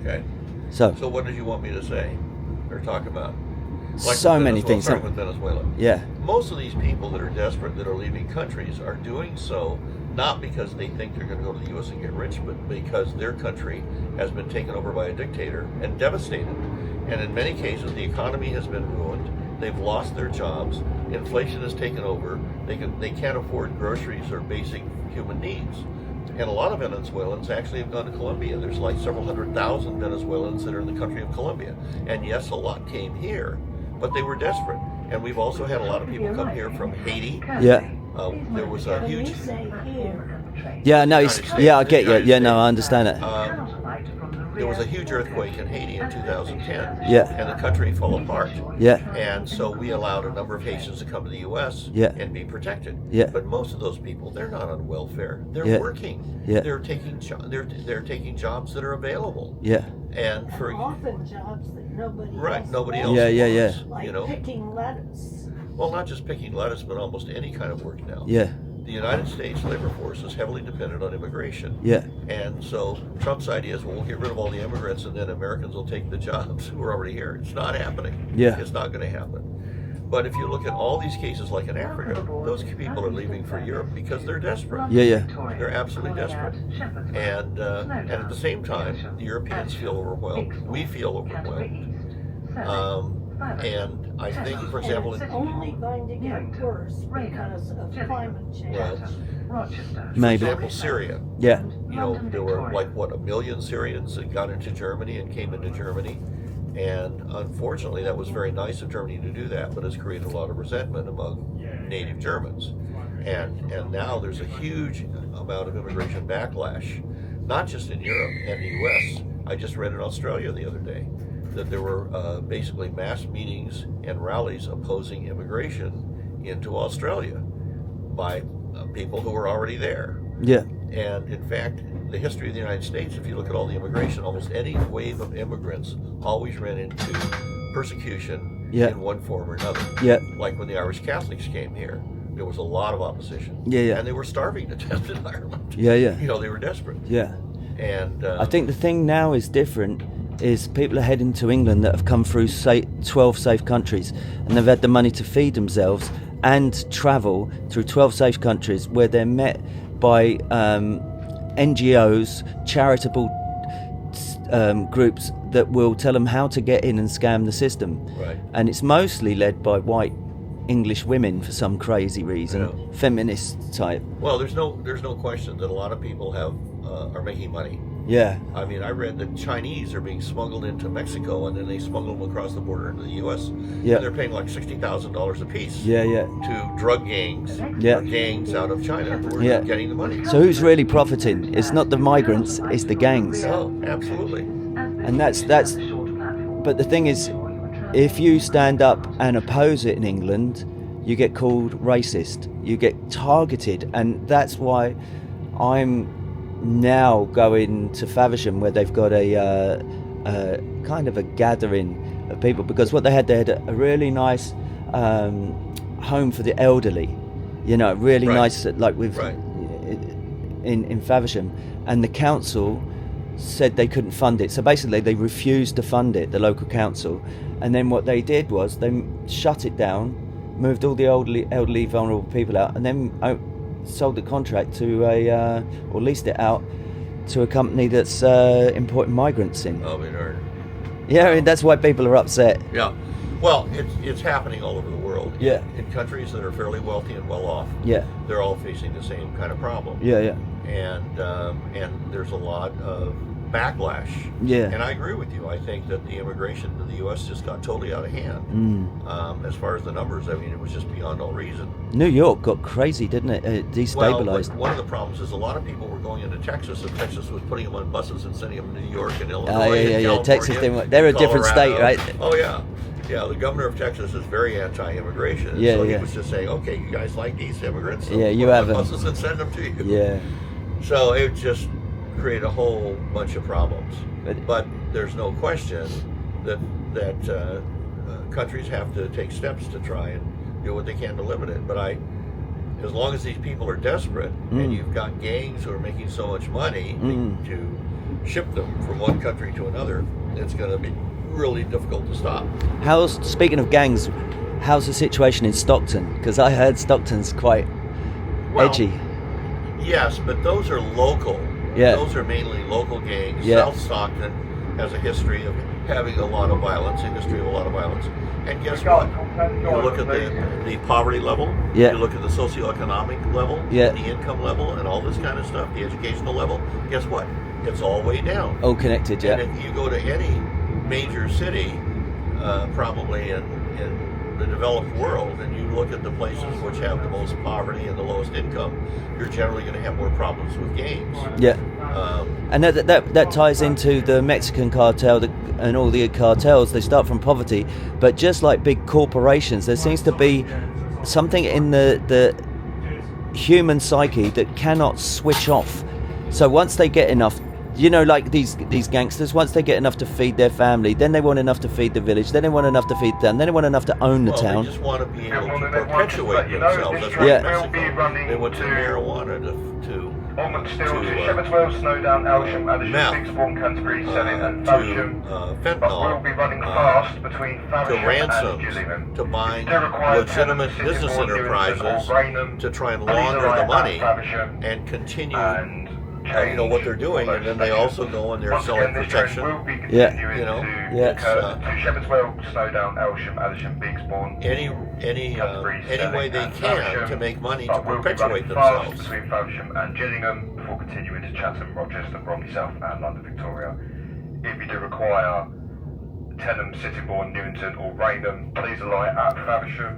Okay. So what did you want me to say or talk about? Like so many things. Starting with Venezuela. Yeah. Most of these people that are desperate, that are leaving countries, are doing so not because they think they're going to go to the U.S. and get rich, but because their country has been taken over by a dictator and devastated. And in many cases, the economy has been ruined. They've lost their jobs. Inflation has taken over. They can't afford groceries or basic human needs. And a lot of Venezuelans actually have gone to Colombia. There's like several 100,000 Venezuelans that are in the country of Colombia. And yes, a lot came here, but they were desperate. And we've also had a lot of people come here from Haiti. Yeah. There was a huge... Yeah, no, yeah, I get you. Yeah, no, I understand it. There was a huge earthquake in Haiti in 2010. Yeah. And the country fell apart. Yeah. And so we allowed a number of Haitians to come to the U.S. Yeah. and be protected. Yeah. But most of those people, they're not on welfare. They're Yeah. working. Yeah. They're taking taking jobs that are available. Yeah. And for often jobs that nobody nobody wants. else Yeah. wants, Like you know. picking lettuce. Well, not just picking lettuce, but almost any kind of work now. Yeah. The United States labor force is heavily dependent on immigration. Yeah. And so Trump's idea is, well, we'll get rid of all the immigrants and then Americans will take the jobs who are already here. It's not happening. Yeah. It's not going to happen. But if you look at all these cases like in Africa, those people are leaving for Europe because they're desperate. Yeah. Yeah. They're absolutely desperate. And at the same time, the Europeans feel overwhelmed. We feel overwhelmed. And I think, for example, It's only going to get worse because of climate change. for Maybe. example, Syria. Yeah. You know, there were like, what, 1 million Syrians that got into Germany and came into Germany. And unfortunately, that was very nice of Germany to do that, but it's created a lot of resentment among native Germans. And now there's a huge amount of immigration backlash, not just in Europe and the U.S. I just read in Australia the other day that there were basically mass meetings and rallies opposing immigration into Australia by people who were already there. Yeah. And in fact, the history of the United States, if you look at all the immigration, almost any wave of immigrants always ran into persecution Yeah. in one form or another. Yeah. Like when the Irish Catholics came here, there was a lot of opposition. Yeah, yeah. And they were starving to death in Ireland. Yeah. Yeah. You know, they were desperate. Yeah. And I think the thing now is different. Is people are heading to England that have come through 12 safe countries, and they've had the money to feed themselves and travel through 12 safe countries where they're met by NGOs, charitable groups that will tell them how to get in and scam the system. Right. And it's mostly led by white English women for some crazy reason, Yeah. feminist type. well, there's no question that a lot of people are making money. Yeah. I mean, I read that Chinese are being smuggled into Mexico and then they smuggle them across the border into the U.S. Yeah. And they're paying like $60,000 a piece Yeah. Yeah. to drug gangs Yeah. or gangs out of China who are Yeah. getting the money. So who's really profiting? It's not the migrants, it's the gangs. Oh, absolutely. And that's but the thing is, if you stand up and oppose it in England, you get called racist, you get targeted, and that's why I'm now going to Faversham, where they've got a kind of a gathering of people, because what they had a really nice home for the elderly, you know, really Right. nice, like with Right. in Faversham, and the council said they couldn't fund it. So basically they refused to fund it, the local council. And then what they did was they shut it down, moved all the elderly vulnerable people out, and then sold the contract to or leased it out to a company that's importing migrants in. Oh, we heard. Yeah, I mean, that's why people are upset. Yeah. Well, it's happening all over the world. Yeah. In countries that are fairly wealthy and well off, Yeah, they're all facing the same kind of problem. yeah, yeah, And there's a lot of backlash. yeah. And I agree with you. I think that the immigration to the U.S. just got totally out of hand. As far as the numbers, I mean, it was just beyond all reason. New York got crazy, didn't it? It Well, destabilized. one of the problems is a lot of people were going into Texas, and Texas was putting them on buses and sending them to New York and Illinois. Oh, yeah, and yeah. Texas California didn't work. They're a and different state, Colorado. right? Oh, yeah. Yeah, the governor of Texas is very anti-immigration. Yeah, so yeah. he was just saying, okay, you guys like these immigrants? So Yeah, you put have them on them. buses and send them to you. Yeah, So it just created a whole bunch of problems. But there's no question that countries have to take steps to try and do what they can to limit it. But as long as these people are desperate and you've got gangs who are making so much money to ship them from one country to another, it's going to be really difficult to stop. Speaking of gangs, how's the situation in Stockton? Because I heard Stockton's quite edgy. Yes, but those are local. Yeah. Those are mainly local gangs. Yeah. South Stockton has a history of having a lot of violence, And guess what? You look at the poverty level, Yeah. you look at the socioeconomic level, Yeah. the income level, and all this kind of stuff, the educational level, guess what? It's all way down. All connected, yeah. And if you go to any major city, probably in the developed world, and you look at the places which have the most poverty and the lowest income, you're generally going to have more problems with gangs. Yeah. And that ties into the Mexican cartel and all the cartels. They start from poverty, but just like big corporations, there seems to be something in the human psyche that cannot switch off. So once they get enough, like these gangsters, once they get enough to feed their family, then they want enough to feed the village, then they want enough to feed the town, then they want enough to own the town. They just want to be able to perpetuate themselves. That's why Yeah. in Mexico they went to marijuana to Snowdown, Elsham, Adisham, meth, Bixbourne, Canterbury, Selling and to Faversham. But we'll fentanyl, be running fast between to Faversham and ransoms, Gillingham. to buying They require legitimate tenants, business Sittingbourne, enterprises Newington or Rainham. to try and Please launder arrive the at money Faversham and continue and what they're doing, and then they also go and they're Once selling again, this train protection. will be Yeah. continuing Yeah. to Shepherd's Well, Snowdown, Elsham, Adisham, Bixbourne. Any Canterbury, way Selling they and can Faversham. to make money to But we'll be perpetuate running fast themselves. between Faversham and Gillingham before continuing to Chatham, Rochester, Bromley South and London, Victoria. If you do require Tenham, Sittingbourne, Newington or Rainham, please alight at Faversham.